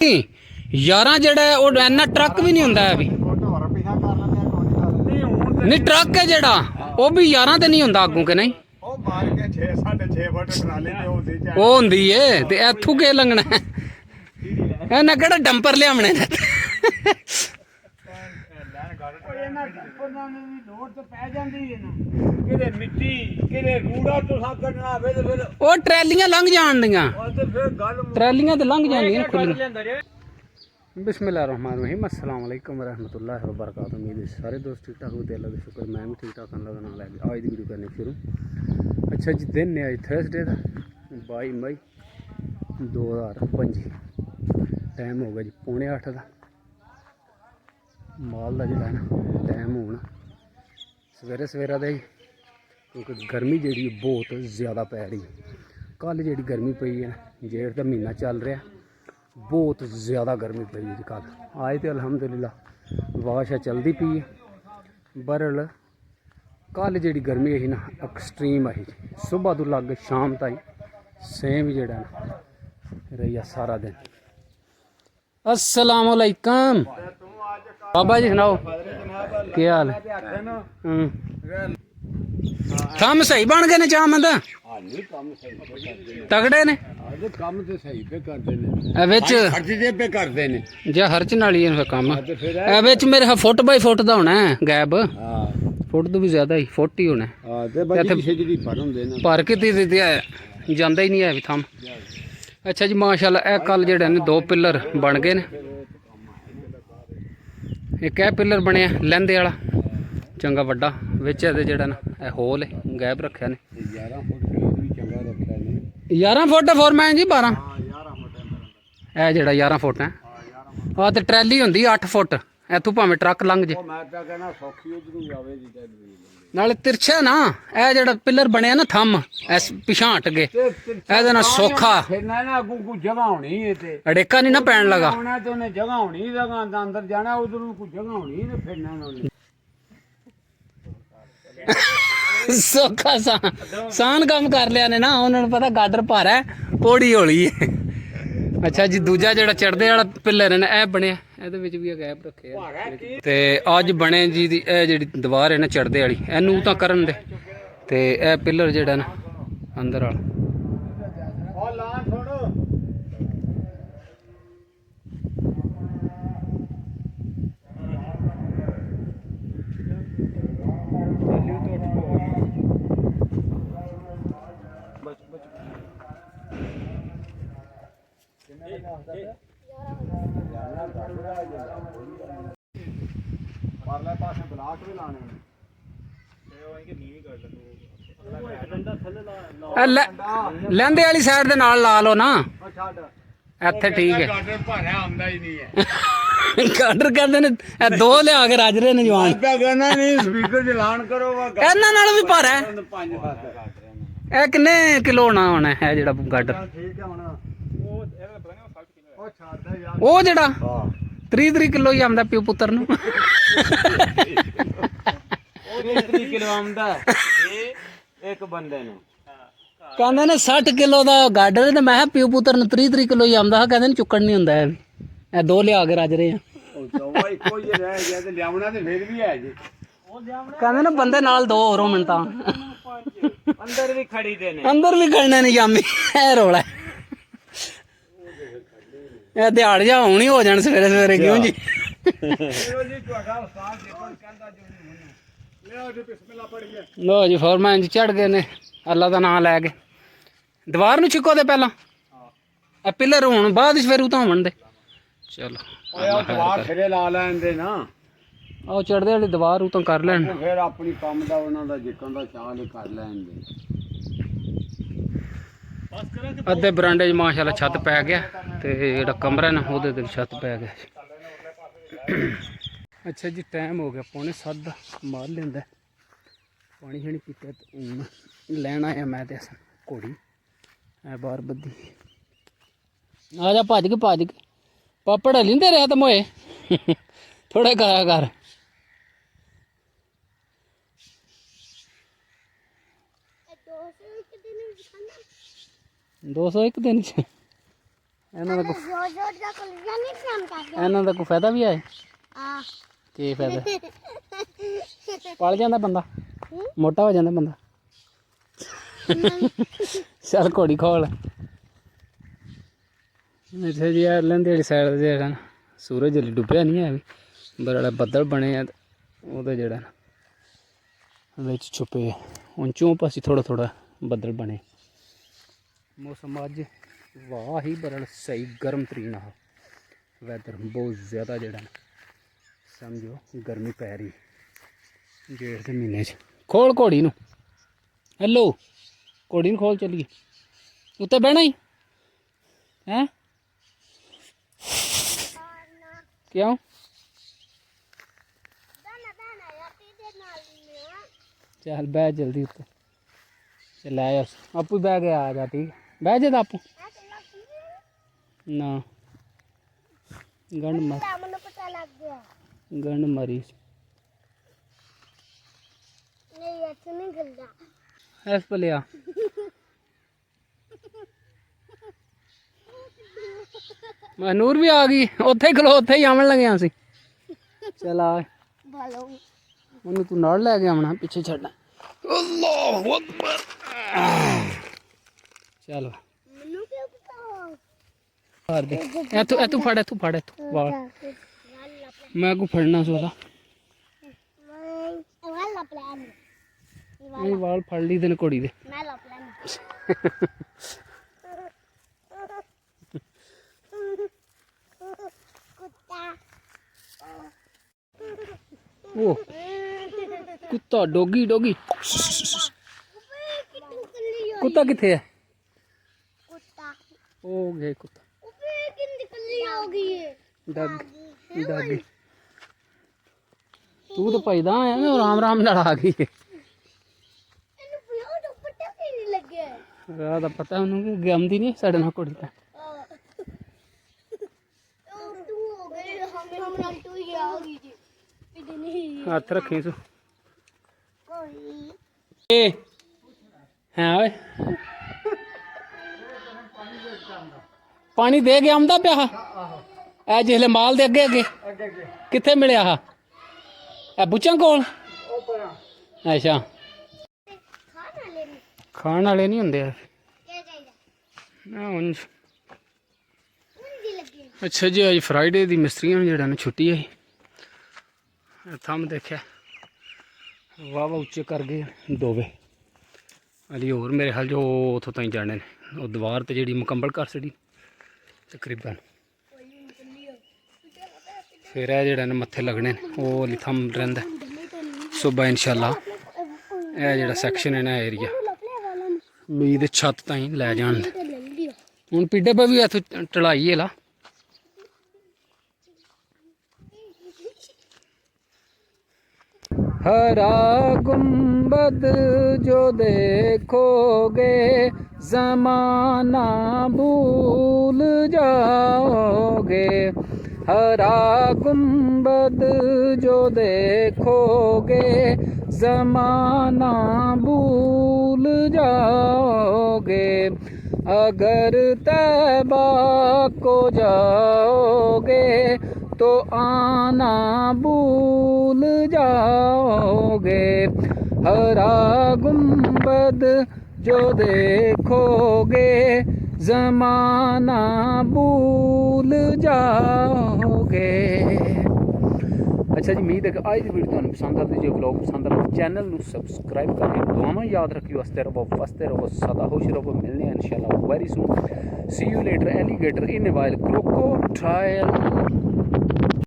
11 ਜਿਹੜਾ ਉਹ ਇੰਨਾ ਟਰੱਕ ਵੀ ਨਹੀਂ ਹੁੰਦਾ ਵੀ ਨਹੀਂ ਟਰੱਕ ਹੈ ਜਿਹੜਾ ਉਹ ਵੀ 11 ਤੇ ਨਹੀਂ ਹੁੰਦਾ ਅੱਗੋਂ ਕਿ ਨਹੀਂ ਉਹ ਮਾਰ ਕੇ 6 6.5 ਫੁੱਟ ਟਰਾਲੀ ਤੇ ਹੁੰਦੀ ਜਾ ਉਹ ਹੁੰਦੀ ਏ ਤੇ ਇੱਥੋਂ ਕੇ ਲੰਘਣਾ ਇਹਨਾਂ ਕਿਹੜਾ ਡੰਪਰ ਲਿਆਉਣੇ ਨੇ ਉਹ ਟਰੈਲੀਆਂ ਲੰਘ ਜਾਣਦੀਆਂ ਟਰੈਲੀਆਂ ਤੇ ਲੰਘ ਜਾਂਦੀਆਂ ਖੁੱਲੀਆਂ बिस्मिल्लाहिर्रहमानिर्रहीम अस्सलाम वालेकुम रहमतुल्लाहि व बरकातहू। उम्मीद है सारे दोस्त ठीक ठाक होते अल्लाह का शुक्र मैं भी ठीक ठाक अल्लाह का नाम लैके आज की वीडियो करने शुरू। अच्छा जी दिन है अज थर्सडे का 22 मई 2025 टाइम हो गया जी 7:45 का माल का जो ना टाइम होना सवेरे सवेरा दे क्योंकि गर्मी जी बहुत ज़्यादा पै रही कल जी गर्मी पई है जेठ का महीना चल रहा बहुत ज़्यादा गर्मी पई है जी कल आज तो अलहमदुलिल्लाह वाशा चलती पई है बरल कल जी गर्मी है ना एक्सट्रीम आई सुबह तो लग शाम ताई सेम जड़ा रही है सारा दिन। अस्सलाम वालेकुम बाबा जी सुनाओ क्या हाल है? काम सही बन गए ने चामंद तगड़े ने ਕੰਮ ਤੇ ਸਹੀ ਪੇ ਕਰਦੇ ਨੇ ਵਿੱਚ ਖਰਚੇ ਪੇ ਕਰਦੇ ਨੇ ਜੇ ਹਰਚ ਨਾਲ ਹੀ ਇਹ ਕੰਮ ਇਹ ਵਿੱਚ ਮੇਰੇ ਫੁੱਟ ਬਾਈ ਫੁੱਟ ਦਾ ਹੋਣਾ ਗੈਪ ਹਾਂ ਫੁੱਟ ਤੋਂ ਵੀ ਜ਼ਿਆਦਾ ਹੀ ਫੁੱਟ ਹੀ ਹੋਣਾ ਹਾਂ ਤੇ ਬਾਕੀ ਜਿਹੜੀ ਭਰ ਹੁੰਦੇ ਨੇ ਭਰ ਕੇ ਤੇ ਜਾਂਦਾ ਹੀ ਨਹੀਂ ਹੈ ਵੀ ਥੰਮ। ਅੱਛਾ ਜੀ ਮਾਸ਼ਾਅੱਲਾ ਇਹ ਕੱਲ ਜਿਹੜੇ ਨੇ 2 ਪਿੱਲਰ ਬਣ ਗਏ ਨੇ ਇੱਕ ਇਹ ਪਿੱਲਰ ਬਣਿਆ ਲਹਿੰਦੇ ਵਾਲਾ ਚੰਗਾ ਵੱਡਾ ਵਿੱਚ ਇਹਦੇ ਜਿਹੜਾ ਨਾ ਇਹ ਹੋਲ ਹੈ ਗੈਪ ਰੱਖਿਆ ਨੇ 11 ਫੁੱਟ ਵੀ ਚੰਗਾ ਰੱਖਿਆ ਨੇ 11 ਫੁੱਟ ਫੋਰਮੈਨ ਜੀ 12 ਇਹ ਜਿਹੜਾ 11 ਫੁੱਟ ਹੈ ਆ ਤੇ ਟਰੈਲੀ ਹੁੰਦੀ 8 ਫੁੱਟ ਇੱਥੋਂ ਭਾਵੇਂ ਟਰੱਕ ਲੰਘ ਜੇ ਮੈਂ ਤਾਂ ਕਹਿੰਦਾ ਸੌਖੀ ਉਧਰੋਂ ਜਾਵੇ ਜੀ ਨਾਲੇ ਤਿਰਛਾ ਨਾ ਇਹ ਜਿਹੜਾ ਪਿੱਲਰ ਬਣਿਆ ਨਾ ਥੰਮ ਐਸ ਪਿਛਾਂ ਹਟ ਗਏ ਇਹਦੇ ਨਾਲ ਸੌਖਾ ਫਿਰ ਨਾ ਅੱਗੋਂ ਜਗ੍ਹਾ ਹੋਣੀ ਹੈ ਤੇ ਅੜੇਕਾ ਨਹੀਂ ਨਾ ਪੈਣ ਲਗਾ ਆਉਣਾ ਤੇ ਉਹਨੇ ਜਗ੍ਹਾ ਹੋਣੀ ਜਗ੍ਹਾ ਦਾ ਅੰਦਰ ਜਾਣਾ ਉਧਰੋਂ ਕੋਈ ਜਗ੍ਹਾ ਹੋਣੀ ਤੇ ਫਿਰ ਨਾ ਉਹਨੇ ਸੌਖਾ ਸਾਨ ਕੰਮ ਕਰ ਲਿਆ ਨੇ ਨਾ ਉਹਨਾਂ ਨੂੰ ਪਤਾ ਗਾਡਰ ਭਾਰਾ ਹੈ ਪੌੜੀ ਹੌਲੀ ਹੈ। ਅੱਛਾ ਜੀ ਦੂਜਾ ਜਿਹੜਾ ਚੜਦੇ ਵਾਲਾ ਪਿੱਲਰ ਹੈ ਨਾ ਇਹ ਬਣਿਆ ਇਹਦੇ ਵਿੱਚ ਵੀ ਗੈਪ ਰੱਖੇ ਆ ਤੇ ਅੱਜ ਬਣੇ ਜੀ ਦੀ ਇਹ ਜਿਹੜੀ ਦੀਵਾਰ ਹੈ ਨਾ ਚੜਦੇ ਵਾਲੀ ਇਹਨੂੰ ਤਾਂ ਕਰਨ ਦੇ ਤੇ ਇਹ ਪਿੱਲਰ ਜਿਹੜਾ ਨਾ ਅੰਦਰ ਵਾਲਾ ਉਹ ਲਾ ਛੋੜੋ ਪਰਲੇ ਪਾਸੇ ਬਲਾਕ ਵੀ ਲਾਣੇ ਨੇ ਤੇ ਉਹ ਇਹਦੇ ਨੀਵੀਂ ਕਰ ਲੈ ਲਹਿੰਦੇ ਵਾਲੀ ਸਾਈਡ ਦੇ ਨਾਲ ਲਾ ਲਓ ਨਾ ਉਹ ਛੱਡ ਇੱਥੇ ਠੀਕ ਹੈ ਗਾਡਰ ਭਾਰਿਆ ਆਉਂਦਾ ਹੀ ਨਹੀਂ ਹੈ ਗਾਡਰ ਕਹਿੰਦੇ ਨੇ ਇਹ 2 ਲਿਆ ਕੇ ਰੱਜ ਰਹੇ ਨੇ ਜਵਾਨ ਤਾਂ ਕਹਿੰਦਾ ਨਹੀਂ ਸਪੀਕਰ ਚਲਾਨ ਕਰੋ ਇਹਨਾਂ ਨਾਲ ਵੀ ਭਾਰਾ ਹੈ 5 ਇਹ ਕਿੰਨੇ ਕਿਲੋ ਹੋਣਾ ਹੈ ਜਿਹੜਾ ਗਾਡਰ ਠੀਕ ਹੈ ਹੁਣ ਉਹ ਇਹਦਾ ਪਤਾ ਨਹੀਂ ਉਹ 60 ਕਿਲੋ ਉਹ ਛੱਡਦਾ ਯਾਰ ਉਹ ਜਿਹੜਾ ਹਾਂ 30 ਕਿਲੋ ਹੀ ਆਉਂਦਾ ਪਿਓ ਪੁੱਤਰ ਨੂੰ ਉਹ 30 ਕਿਲੋ ਆਉਂਦਾ ਇਹ ਇੱਕ ਬੰਦੇ ਨੂੰ ਕਹਿੰਦੇ ਨੇ 60 ਕਿਲੋ ਦਾ ਗਾਡਰ ਤੇ ਮੈਂ ਪਿਓ ਪੁੱਤਰ ਨੂੰ 30 ਕਿਲੋ ਹੀ ਆਉਂਦਾ ਕਹਿੰਦੇ ਨੇ ਚੁੱਕਣ ਨਹੀਂ ਹੁੰਦਾ ਇਹ 2 ਲਿਆ ਕੇ ਰੱਜ ਰਹੇ ਆ ਉਹ ਚੌਵਾ ਇੱਕੋ ਹੀ ਰਹਿ ਗਿਆ ਤੇ ਲਿਆਉਣਾ ਤੇ ਫਿਰ ਵੀ ਹੈ ਜੀ ਕਹਿੰਦੇ ਨੇ ਬੰਦੇ ਨਾਲ 2 ਹੋਰ ਹੋਣ ਤਾਂ ਅੰਦਰ ਵੀ ਖੜੀ ਦੇ ਨੇ ਅੰਦਰ ਵੀ ਖੜਨੇ ਨੇ ਜਾਮੀ ਇਹ ਰੋਲਾ ਇਹ ਦਿਹਾੜ ਜਾ ਹੋਣੀ ਹੋ ਜਾਣ ਸਵੇਰੇ ਸਵੇਰੇ ਕਿਉਂ ਜੀ ਲੋ ਜੀ ਫੋਰਮੈਨ ਜੀ ਚੜ ਗਏ ਨੇ ਅੱਲਾ ਦਾ ਨਾਮ ਲੈ ਕੇ ਦੀਵਾਰ ਨੂੰ ਚਿੱਕੋ ਦੇ ਪਹਿਲਾਂ ਇਹ ਪਿੱਲਰ ਹੋਣ ਬਾਅਦ ਫਿਰ ਉਤਾਂ ਹੋਣ ਦੇ ਚਲੋ ਉਹ ਦੀਵਾਰ ਫਿਰੇ ਲਾ ਲੈਂਦੇ ਨਾ ਆਹ ਚੜਦੇ ਵਾਲੀ ਦੀਵਾਰ ਉਤਾਂ ਕਰ ਲੈਣ ਫਿਰ ਆਪਣੀ ਕੰਮ ਦਾ ਉਹਨਾਂ ਦਾ ਜਿੱਕਣ ਦਾ ਚਾਲ ਕਰ ਲੈਂਦੇ ਅੱਧੇ ਬਰਾਂਡੇ 'ਚ ਮਾਸ਼ਾਅੱਲਾ ਛੱਤ ਪੈ ਗਿਆ ਤੇ ਜਿਹੜਾ ਕਮਰਾ ਨਾ ਉਹਦੇ ਤੇ ਛੱਤ ਪੈ ਗਿਆ। ਅੱਛਾ ਜੀ ਟਾਈਮ ਹੋ ਗਿਆ 6:45 ਦਾ ਮਾਰ ਲੈਂਦਾ ਪਾਣੀ ਛਣੀ ਪੀਤਾ ਤੇ ਹੁਣ ਲੈਣ ਆਇਆ ਮੈਂ ਤੇ ਘੋੜੀ ਐ ਬਾਹਰ ਬੱਦੀ ਆ ਜਾ ਭੱਜ ਕੇ ਪਾਪੜ ਲਿੰਦੇ ਰਿਹਾ ਤਾਂ ਮੋਏ ਥੋੜਾ ਕਰਾਇਆ ਕਰ 201 दिन ਇਹਨਾਂ ਦਾ ਕੋਈ ਜੋ ਜੋ ਦਾ ਕਲੀਆਂ ਨਹੀਂ ਕੰਮ ਕਰਦੇ ਇਹਨਾਂ ਦਾ ਕੋਈ ਫਾਇਦਾ ਵੀ ਹੈ ਆ ਕੀ ਫਾਇਦਾ ਪਲ ਜਾਂਦਾ ਬੰਦਾ ਮੋਟਾ ਹੋ ਜਾਂਦਾ ਬੰਦਾ ਚੱਲ ਘੋੜੀ ਖੋਲ ਇੱਥੇ ਜੀ ਲੈਂਦੇ ਵਾਲੀ ਸਾਈਡ ਤੇ ਜਿਹੜਾ ਨਾ ਸੂਰਜ ਹਲੇ ਡੁੱਬਿਆ ਨਹੀਂ ਹੈ ਵੀ ਬੜਾ ਬੱਦਲ ਬਣੇ ਆ ਉਹਦਾ ਜਿਹੜਾ ਨਾ ਵਿੱਚ ਛੁਪੇ ਹੁਣ ਚੋਂ ਪਾਸੇ ਥੋੜਾ ਥੋੜਾ ਬੱਦਲ ਬਣੇ ਮੌਸਮ ਅੱਜ ਵਾਹ ਹੀ ਬੜਾ ਸਹੀ ਗਰਮ ਤਰੀਨ ਆ ਵੈਦਰ ਬਹੁਤ ਜ਼ਿਆਦਾ ਜਿਹੜਾ ਨਾ ਸਮਝੋ ਗਰਮੀ ਪੈ ਰਹੀ ਜੇਠ ਦੇ ਮਹੀਨੇ 'ਚ ਖੋਲ ਘੋੜੀ ਨੂੰ ਹੈਲੋ ਘੋੜੀ ਨੂੰ ਖੋਲ ਚੱਲੀਏ ਉੱਤੇ ਬਹਿਣਾ ਹੀ ਹੈਂ ਕਿਉਂ ਦਾਣਾ ਦਾਣਾ ਯਾਤੀ ਦੇ ਨਾਲ ਨੇ ਚੱਲ ਬਹਿ ਜਲਦੀ ਉੱਤੇ ਚੱਲ ਆਇਆ ਆਪੂ ਹੀ ਬਹਿ ਗਿਆ ਆ ਜਾ ਠੀਕ ਬਹਿ ਜਾ ਤਾਂ ਆਪੂ ਨਾ ਗੰਢ ਮਰ ਮੈਨੂੰ ਪਤਾ ਲੱਗ ਗਿਆ ਗੰਢ ਮਰੀ ਨਹੀਂ ਇੱਥੇ ਨਹੀਂ ਗੰਦਾ ਐਸ ਪਲਿਆ ਨੂਰ ਵੀ ਆ ਗਈ ਉੱਥੇ ਹੀ ਖਲੋ ਉੱਥੇ ਹੀ ਆਵਣ ਲੱਗਿਆ ਸੀ ਚੱਲ ਆ ਭਾਲੋ ਉਹਨੂੰ ਤੂੰ ਨਾਲ ਲੈ ਕੇ ਆਉਣਾ ਪਿੱਛੇ ਛੱਡਣਾ ਅੱਲਾਹੁ ਅਕਬਰ ਚੱਲ ਮੈਨੂੰ ਕਿਉਂ ਪਤਾ ਮਾਰ ਦੇ ਇੱਥੋਂ ਫੜ ਵਾਲ ਮੈਂ ਕੋ ਫੜਨਾ ਸੀ ਉਹਦਾ ਵਾਲਾ ਪਲਾਨ ਇਹ ਵਾਲ ਫੜ ਲਈ ਤੈਨੂੰ ਘੋੜੀ ਦੇ ਮੈਂ ਲਾ ਪਲਾਨ ਕੁੱਤਾ ਉਹ ਕੁੱਤਾ ਡੋਗੀ ਕਿੱਥੋਂ ਕੱਲੀ ਕੁੱਤਾ ਕਿੱਥੇ ਹੈ ਕੁੱਤਾ ਉਹ ਗਏ ਕੁੱਤਾ ਉਪੇ ਕਿੰਨੀ ਕੱਲੀ ਹੋ ਗਈ ਹੈ ਡਾਗੀ ਤੂੰ ਤਾਂ ਭਜਦਾ ਆਇਆ ਨਾ ਰਾਮ ਨਾਲ ਆ ਗਈ ਇਹਨੂੰ ਪਿਓ ਦੁਪੱਟਾ ਵੀ ਨਹੀਂ ਲੱਗਿਆ ਰਾਹ ਦਾ ਪਤਾ ਉਹਨੂੰ ਕਿ ਗਮਦੀ ਨਹੀਂ ਸਾਡੇ ਨਾਲ ਘੋੜੀ ਤਾਂ ਉਹ ਤੂੰ ਹੋ ਗਈ ਹਮ ਨਾਲ ਤੂੰ ਹੀ ਆ ਗਈ ਜੀ ਇਤਨੀ ਹੱਥ ਰੱਖੀ ਤੂੰ ਕੋਈ ਏ ਹਾਂ ਓਏ ਪਾਣੀ ਦੇ ਕੇ ਆਉਂਦਾ ਪਿਆ ਇਹ ਜਿਹਲੇ ਮਾਲ ਦੇ ਅੱਗੇ ਕਿੱਥੇ ਮਿਲਿਆ ਆ ਇਹ ਬੁੱਚਾਂ ਕੋਲ ਅੱਛਾ ਖਾਣ ਵਾਲੇ ਨਹੀਂ ਹੁੰਦੇ ਆ ਕੀ ਚਾਹੀਦਾ ਨਾ ਹੁਣ ਮੁੰਡੀ ਲੱਗੀ ਅੱਛਾ ਜੀ ਅੱਜ ਫਰਾਈਡੇ ਦੀ ਮਿਸਤਰੀਆਂ ਨੂੰ ਜਿਹੜਾ ਨਾ ਛੁੱਟੀ ਹੈ ਥੰਮ ਦੇਖਿਆ ਵਾਵਾ ਉੱਚੇ ਕਰ ਗਏ ਦੋਵੇ ਅਲੀ ਹੋਰ ਮੇਰੇ ਹਾਲ ਜੋ ਉੱਥੋਂ ਤਾਈਂ ਜਾਣੇ ਨੇ ਉਹ ਦੀਵਾਰ ਤੇ ਜਿਹੜੀ ਮੁਕੰਮਲ ਕਰ ਛੜੀ ਤਕਰੀਬਨ ਫਿਰ ਇਹ ਜਿਹੜਾ ਨੇ ਮੱਥੇ ਲੱਗਣੇ ਨੇ ਉਹ ਅਲੀ ਥੰਮ ਰਹਿੰਦਾ ਸੁਬਾ ਇਨਸ਼ਾਅੱਲਾ ਇਹ ਜਿਹੜਾ ਸੈਕਸ਼ਨ ਹੈ ਨਾ ਏਰੀਆ ਉਮੀਦ ਛੱਤ ਤਾਈਂ ਲੈ ਜਾਣ ਹੁਣ ਪਿੱਡੇ ਪਾ ਵੀ ਇੱਥੋਂ ਢਲਾਈ ਹੈ ਲਾ हरा गुंबद जो देखोगे ज़माना भूल जाओगे हरा गुंबद जो देखोगे ज़माना भूल जाओगे अगर तैबा को जाओगे तो आना भूल जाओगे हरा गुंबद जो देखोगे ज़माना भूल जाओगे। अच्छा जी उम्मीद है कि आज की वीडियो तुहानू पसंद आती जो व्लॉग पसंद आए चैनल नू सबसक्राइब करके दुआवां याद रखियो हसते रहो फसते रहो सदा खुश रहो मिलने हैं इंशाल्लाह very soon see you later alligator in while crocodile